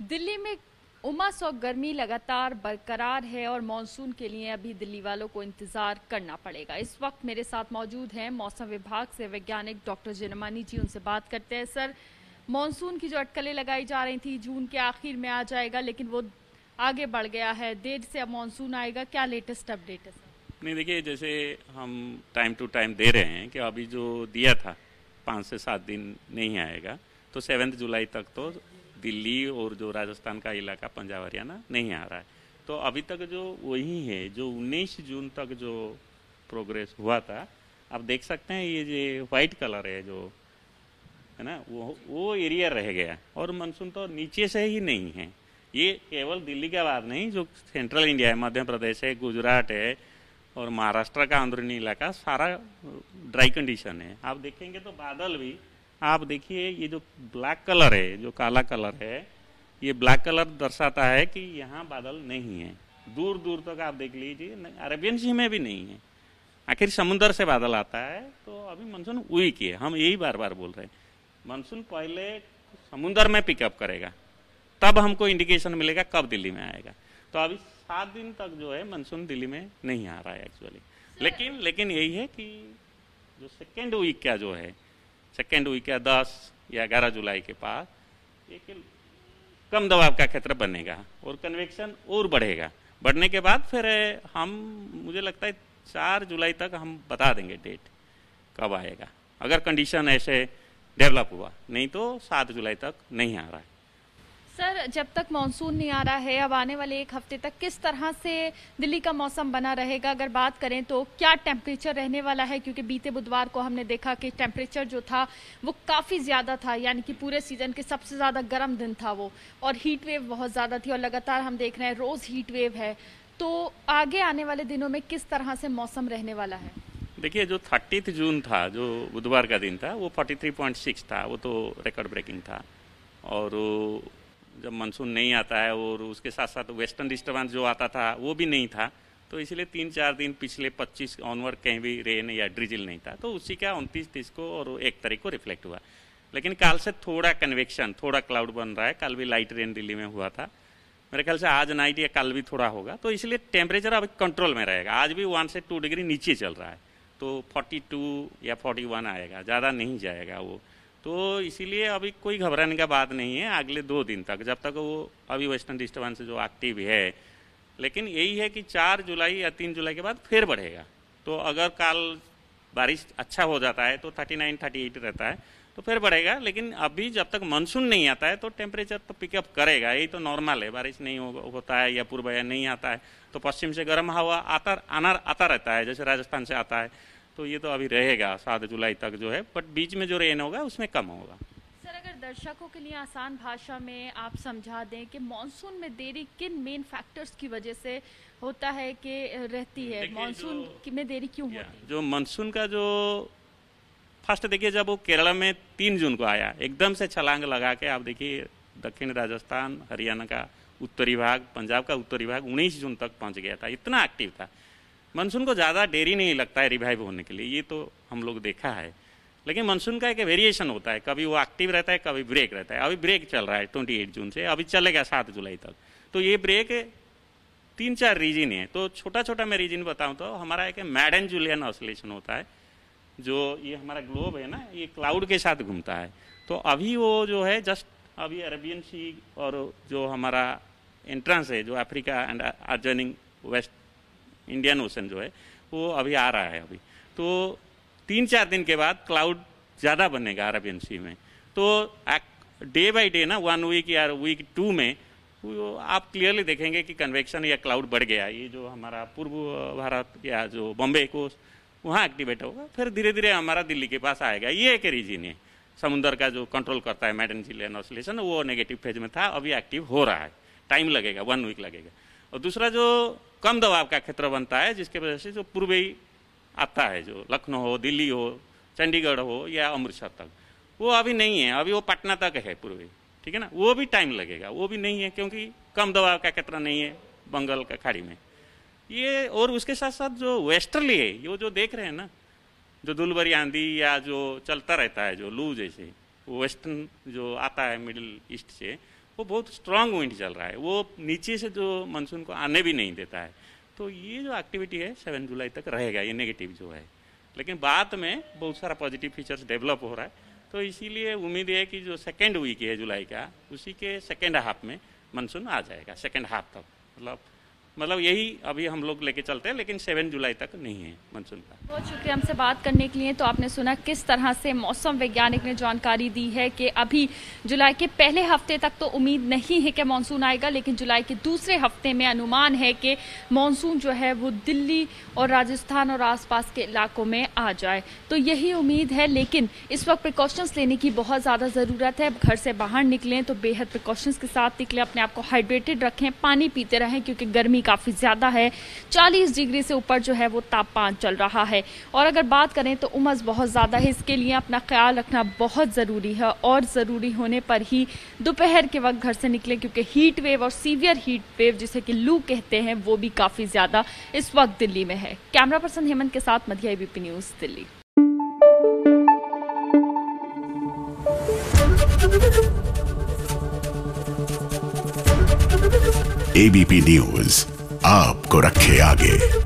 दिल्ली में उमस और गर्मी लगातार बरकरार है और मानसून के लिए अभी दिल्ली वालों को इंतजार करना पड़ेगा। इस वक्त मेरे साथ मौजूद हैं मौसम विभाग से वैज्ञानिक डॉक्टर जिनमानी जी। उनसे बात करते हैं। सर, मानसून की जो अटकलें लगाई जा रही थी जून के आखिर में आ जाएगा, लेकिन वो आगे बढ़ गया है, देर से अब मानसून आएगा, क्या लेटेस्ट अपडेट है सर? नहीं, देखिए, जैसे हम टाइम टू टाइम दे रहे हैं कि अभी जो दिया था 5 से 7 दिन नहीं आएगा, तो 7 जुलाई तक तो दिल्ली और जो राजस्थान का इलाका पंजाब हरियाणा नहीं आ रहा है। तो अभी तक जो वही है जो 19 जून तक जो प्रोग्रेस हुआ था, आप देख सकते हैं ये जो वाइट कलर है जो है ना, वो एरिया रह गया और मानसून तो नीचे से ही नहीं है। ये केवल दिल्ली के बाद नहीं, जो सेंट्रल इंडिया है, मध्य प्रदेश है, गुजरात है और महाराष्ट्र का अंदरूनी इलाका सारा ड्राई कंडीशन है। आप देखेंगे तो बादल भी, आप देखिए ये जो ब्लैक कलर है, जो काला कलर है, ये ब्लैक कलर दर्शाता है कि यहाँ बादल नहीं है। दूर दूर तक आप देख लीजिए, अरेबियन सी में भी नहीं है। आखिर समुद्र से बादल आता है। तो अभी मानसून वीक है, हम यही बार बार बोल रहे हैं। मानसून पहले समुद्र में पिकअप करेगा, तब हमको इंडिकेशन मिलेगा कब दिल्ली में आएगा। तो अभी 7 दिन तक जो है मानसून दिल्ली में नहीं आ रहा है एक्चुअली। लेकिन यही है कि जो सेकेंड वीक का जो है, सेकेंड वीक का 10 या 11 जुलाई के पास एक कम दबाव का क्षेत्र बनेगा और कन्वेक्शन और बढ़ेगा। बढ़ने के बाद फिर हम, मुझे लगता है 4 जुलाई तक हम बता देंगे डेट कब आएगा, अगर कंडीशन ऐसे डेवलप हुआ। नहीं तो 7 जुलाई तक नहीं आ रहा है। सर, जब तक मानसून नहीं आ रहा है, अब आने वाले एक हफ्ते तक किस तरह से दिल्ली का मौसम बना रहेगा? अगर बात करें तो क्या टेम्परेचर रहने वाला है? क्योंकि बीते बुधवार को हमने देखा कि टेम्परेचर जो था वो काफ़ी ज़्यादा था, यानी कि पूरे सीजन के सबसे ज़्यादा गर्म दिन था वो, और हीट वेव बहुत ज़्यादा थी और लगातार हम देख रहे हैं रोज़ हीट वेव है। तो आगे आने वाले दिनों में किस तरह से मौसम रहने वाला है? देखिए, जो 30 जून था, जो बुधवार का दिन था, वो 43.6 था, वो तो रिकॉर्ड ब्रेकिंग था। और जब मानसून नहीं आता है और उसके साथ साथ वेस्टर्न डिस्टर्बेंस जो आता था वो भी नहीं था, तो इसलिए 3-4 दिन पिछले 25 ऑनवर्ड कहीं भी रेन या ड्रिजिल नहीं था। तो उसी का 29-30 को और 1 तारीख को रिफ्लेक्ट हुआ। लेकिन कल से थोड़ा कन्वेक्शन, थोड़ा क्लाउड बन रहा है। कल भी लाइट रेन दिल्ली में हुआ था, मेरे ख्याल से आज नाइट या कल भी थोड़ा होगा। तो इसलिए टेम्परेचर अभी कंट्रोल में रहेगा। आज भी 1 से 2 डिग्री नीचे चल रहा है, तो 42 या 41 आएगा, ज़्यादा नहीं जाएगा वो। तो इसीलिए अभी कोई घबराने का बात नहीं है अगले 2 दिन तक, जब तक वो अभी वेस्टर्न डिस्टर्बेंस जो एक्टिव है। लेकिन यही है कि 4 जुलाई या 3 जुलाई के बाद फिर बढ़ेगा। तो अगर कल बारिश अच्छा हो जाता है तो 39-38 रहता है, तो फिर बढ़ेगा। लेकिन अभी जब तक मानसून नहीं आता है तो टेम्परेचर तो पिकअप करेगा, यही तो नॉर्मल है। बारिश नहीं होता है या पूर्व या नहीं आता है तो पश्चिम से गर्म हवा आता रहता है, जैसे राजस्थान से आता है। तो ये तो अभी रहेगा 7 जुलाई तक जो है, बट बीच में जो रेन होगा उसमें कम होगा। सर, अगर दर्शकों के लिए आसान भाषा में आप समझा दें कि मानसून में देरी किन मेन फैक्टर्स की वजह से होता है कि रहती है, मानसून में देरी क्यों होती है? जो मानसून का जो फर्स्ट देखिए, जब वो केरला में 3 जून को आया, एकदम से छलांग लगा के, आप देखिए दक्षिण राजस्थान, हरियाणा का उत्तरी भाग, पंजाब का उत्तरी भाग 19 जून तक पहुंच गया था, इतना एक्टिव था। मानसून को ज़्यादा देरी नहीं लगता है रिवाइव होने के लिए, ये तो हम लोग देखा है। लेकिन मानसून का एक वेरिएशन होता है, कभी वो एक्टिव रहता है, कभी ब्रेक रहता है। अभी ब्रेक चल रहा है 28 जून से, अभी चलेगा 7 जुलाई तक। तो ये ब्रेक 3-4 रीजन है। तो छोटा छोटा मैं रीजन बताऊं तो हमारा एक मैडन जूलियन ऑसिलेशन होता है, जो ये हमारा ग्लोब है ना, ये क्लाउड के साथ घूमता है। तो अभी वो जो है जस्ट अभी अरेबियन सी और जो हमारा एंट्रेंस है, जो Africa and अर्जनिंग West Indian ocean जो है, वो अभी आ रहा है अभी। तो 3-4 दिन के बाद क्लाउड ज़्यादा बनेगा अरेबियन सी में। तो डे बाय डे ना, 1 वीक या वीक 2 में वो आप क्लियरली देखेंगे कि कन्वेक्शन या क्लाउड बढ़ गया। ये जो हमारा पूर्व भारत या जो बॉम्बे कोस्ट, वहाँ एक्टिवेट होगा, फिर धीरे धीरे हमारा दिल्ली के पास आएगा। ये एक रीजन है। समुद्र का जो कंट्रोल करता है मैडन जूलियन ऑसिलेशन, वो नेगेटिव फेज में था, अभी एक्टिव हो रहा है। टाइम लगेगा, 1 वीक लगेगा। और दूसरा जो कम दबाव का क्षेत्र बनता है, जिसके वजह से जो पूर्वी आता है, जो लखनऊ हो, दिल्ली हो, चंडीगढ़ हो या अमृतसर तक, वो अभी नहीं है। अभी वो पटना तक है पूर्वी, ठीक है ना, वो भी टाइम लगेगा। वो भी नहीं है क्योंकि कम दबाव का क्षेत्र नहीं है बंगाल का खाड़ी में ये। और उसके साथ साथ जो वेस्टर्ली है, ये जो देख रहे हैं ना, जो धूलभरी आंधी या जो चलता रहता है, जो लू जैसे, वो वेस्टर्न जो आता है मिडिल ईस्ट से, वो बहुत स्ट्रांग विंड चल रहा है, वो नीचे से जो मानसून को आने भी नहीं देता है। तो ये जो एक्टिविटी है 7 जुलाई तक रहेगा, ये नेगेटिव जो है, लेकिन बाद में बहुत सारा पॉजिटिव फीचर्स डेवलप हो रहा है। तो इसीलिए उम्मीद है कि जो सेकेंड वीक है जुलाई का, उसी के सेकेंड हाफ में मानसून आ जाएगा, सेकेंड हाफ तक। मतलब यही अभी हम लोग लेके चलते हैं, लेकिन 7 जुलाई तक नहीं है मानसून का। बहुत शुक्रिया हमसे बात करने के लिए। तो आपने सुना किस तरह से मौसम वैज्ञानिक ने जानकारी दी है कि अभी जुलाई के पहले हफ्ते तक तो उम्मीद नहीं है कि मानसून आएगा, लेकिन जुलाई के दूसरे हफ्ते में अनुमान है कि मानसून जो है वो दिल्ली और राजस्थान और आसपास के इलाकों में आ जाए। तो यही उम्मीद है, लेकिन इस वक्त प्रिकॉशंस लेने की बहुत ज़्यादा ज़रूरत है। घर से बाहर निकलें तो बेहद प्रिकॉशंस के साथ निकलें, अपने आप को हाइड्रेटेड रखें, पानी पीते रहें, क्योंकि गर्मी काफ़ी ज़्यादा है। 40 डिग्री से ऊपर जो है वो तापमान चल रहा है। और अगर बात करें तो उमस बहुत ज़्यादा है, इसके लिए अपना ख्याल रखना बहुत ज़रूरी है और ज़रूरी होने पर ही दोपहर के वक्त घर से निकलें, क्योंकि हीट वेव और सीवियर हीट वेव जिसे कि लू कहते हैं वो भी काफ़ी ज़्यादा इस वक्त दिल्ली में है। कैमरा पर्सन हेमंत के साथ मध्य ABP news Delhi. ABP news आपको रखे आगे।